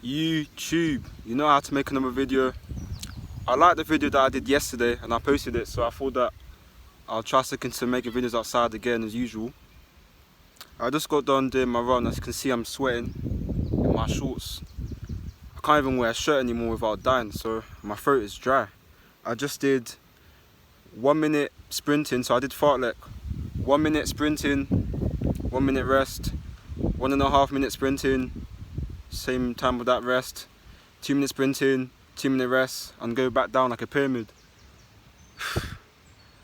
YouTube, you know how to make another video. I like the video that I did yesterday and I posted it, so I thought that I'll try sticking to making videos outside again as usual. I just got done doing my run. As you can see, I'm sweating in my shorts. I can't even wear a shirt anymore without dying, so my throat is dry. I just did 1 minute sprinting, so I did fartlek. 1 minute sprinting, 1 minute rest, 1.5 minute sprinting, same time with that rest, 2 minute sprinting, 2 minute rest, and go back down like a pyramid.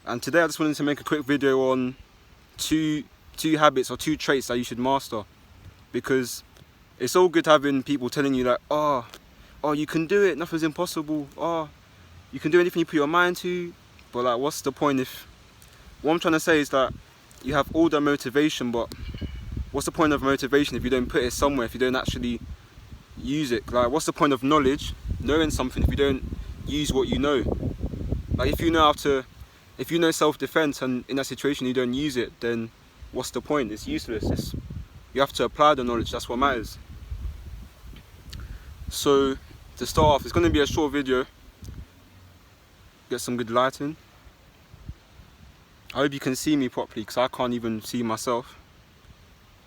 And today I just wanted to make a quick video on two habits or 2 traits that you should master, because it's all good having people telling you that, oh you can do it, nothing's impossible, oh you can do anything you put your mind to. But like, what's the point? If what I'm trying to say is that you have all the motivation, but what's the point of motivation if you don't put it somewhere, if you don't actually use it? Like, what's the point of knowledge, knowing something, if you don't use what you know? Like, if you know self-defense and in that situation you don't use it, then what's the point? It's useless. You have to apply the knowledge, that's what matters. So to start off, it's going to be a short video. Get some good lighting. I hope you can see me properly, because I can't even see myself.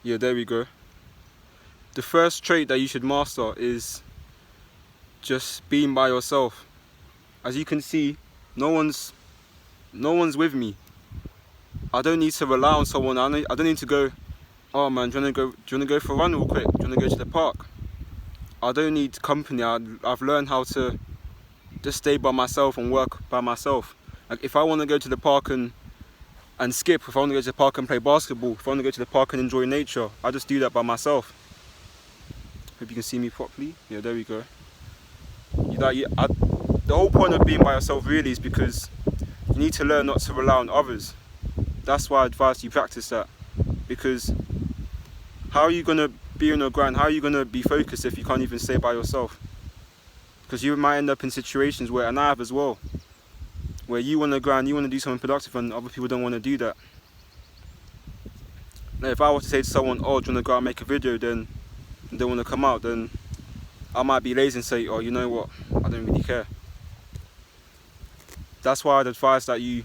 Yeah, there we go. The first trait that you should master is just being by yourself. As you can see, no one's with me. I don't need to rely on someone. I don't need to go, oh man, do you want to go for a run real quick? Do you want to go to the park? I don't need company. I've learned how to just stay by myself and work by myself. Like, if I want to go to the park and skip, if I want to go to the park and play basketball, if I want to go to the park and enjoy nature, I just do that by myself. Hope you can see me properly. Yeah, there we go. The whole point of being by yourself really is because you need to learn not to rely on others. That's why I advise you practice that. Because how are you going to be on your grind? How are you going to be focused if you can't even stay by yourself? Because you might end up in situations where, and I have as well, where you want to grind, you want to do something productive, and other people don't want to do that. Now, if I were to say to someone, oh, do you want to go out and make a video, then they don't want to come out, then I might be lazy and say, oh, you know what, I don't really care. That's why I'd advise that you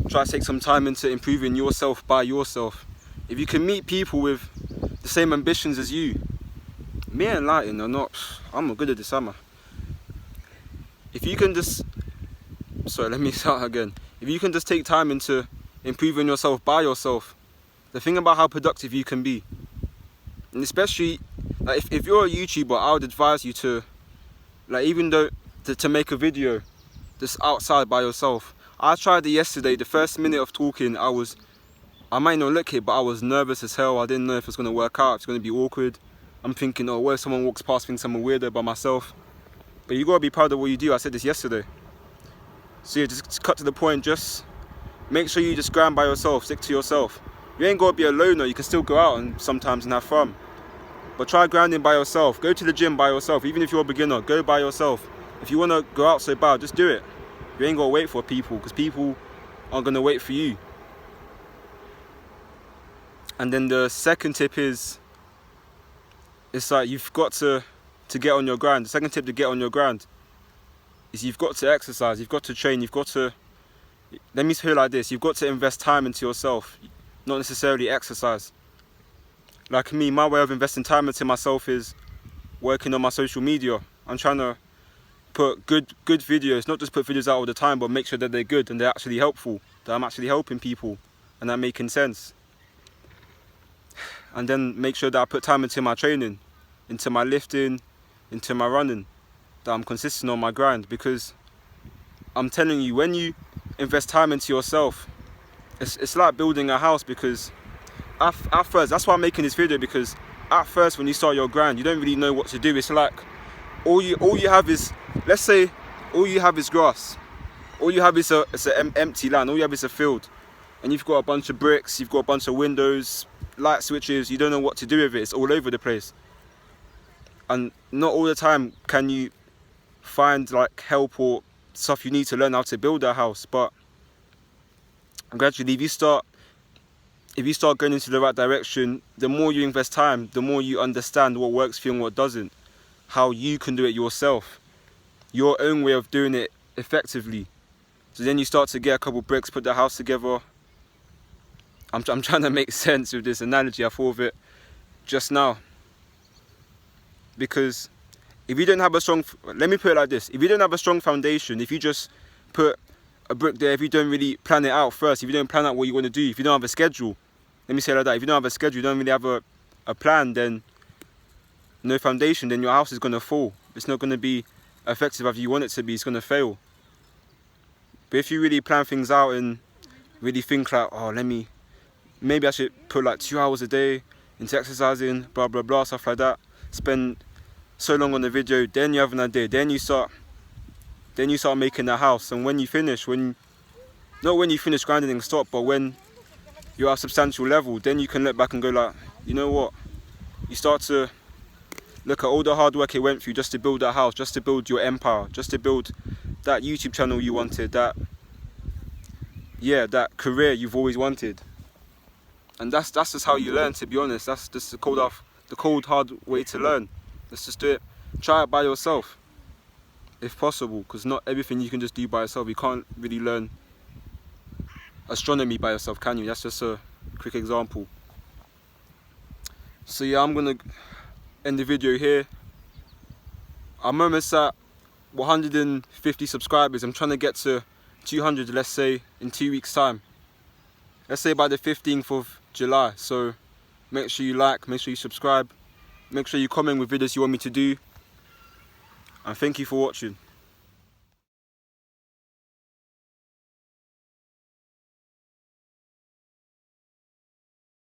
try to take some time into improving yourself by yourself. If you can meet people with the same ambitions as you, me and Lighting are not, I'm good at this, am I? If you can just, sorry, let me start again. If you can just take time into improving yourself by yourself, the thing about how productive you can be, and especially like if you're a YouTuber, I would advise you to, like, even though to make a video just outside by yourself. I tried it yesterday. The first minute of talking, I might not look it, but I was nervous as hell. I didn't know if it's going to work out, if it's going to be awkward. I'm thinking, oh, what if someone walks past thinks I'm a weirdo by myself? But you got to be proud of what you do. I said this yesterday. So yeah, just cut to the point. Just make sure you just grind by yourself, stick to yourself. You ain't got to be a loner. You can still go out and sometimes and have fun. But try grinding by yourself. Go to the gym by yourself. Even if you're a beginner, go by yourself. If you want to go out so bad, just do it. You ain't got to wait for people, because people aren't going to wait for you. And then the second tip is, it's like you've got to get on your grind. The second tip to get on your grind is you've got to exercise, you've got to train, you've got to, let me say it like this, you've got to invest time into yourself, not necessarily exercise. Like me, my way of investing time into myself is working on my social media. I'm trying to put good videos, not just put videos out all the time, but make sure that they're good and they're actually helpful, that I'm actually helping people and they're making sense. And then make sure that I put time into my training, into my lifting, into my running, that I'm consistent on my grind. Because I'm telling you, when you invest time into yourself, it's like building a house. Because at first, that's why I'm making this video, because at first when you start your grind, you don't really know what to do. It's like all you have is, let's say all you have is grass, all you have is an empty land, all you have is a field, and you've got a bunch of bricks, you've got a bunch of windows, light switches, you don't know what to do with it. It's all over the place. And not all the time can you find like help or stuff you need to learn how to build a house. But gradually, if you start going into the right direction, the more you invest time, the more you understand what works for you and what doesn't. how you can do it yourself, your own way of doing it effectively. So then you start to get a couple bricks, put the house together. I'm trying to make sense with this analogy. I thought of it just now. Because if you don't have a strong, let me put it like this, if you don't have a strong foundation, if you just put a brick there, if you don't really plan it out first, if you don't plan out what you want to do, if you don't have a schedule, let me say it like that, if you don't have a schedule, you don't really have a plan, then no foundation, then your house is going to fall. It's not going to be effective as you want it to be. It's going to fail. But if you really plan things out and really think like, oh, maybe I should put like 2 hours a day into exercising, blah blah blah, stuff like that, spend so long on the video, then you have an idea, then you start making the house. And when you finish, not when you finish grinding and stop, but when you're at a substantial level, then you can look back and go like, you know what, you start to look at all the hard work it went through just to build that house, just to build your empire, just to build that YouTube channel you wanted, that career you've always wanted. And that's just how you learn, to be honest. That's just the cold hard way to learn. Let's just do it. Try it by yourself, if possible, because not everything you can just do by yourself. You can't really learn astronomy by yourself, can you? That's just a quick example. So yeah, I'm gonna end the video here. I'm almost at 150 subscribers. I'm trying to get to 200, let's say, in 2 weeks time. Let's say by the 15th of July. So make sure you like, make sure you subscribe, make sure you comment with videos you want me to do. And thank you for watching.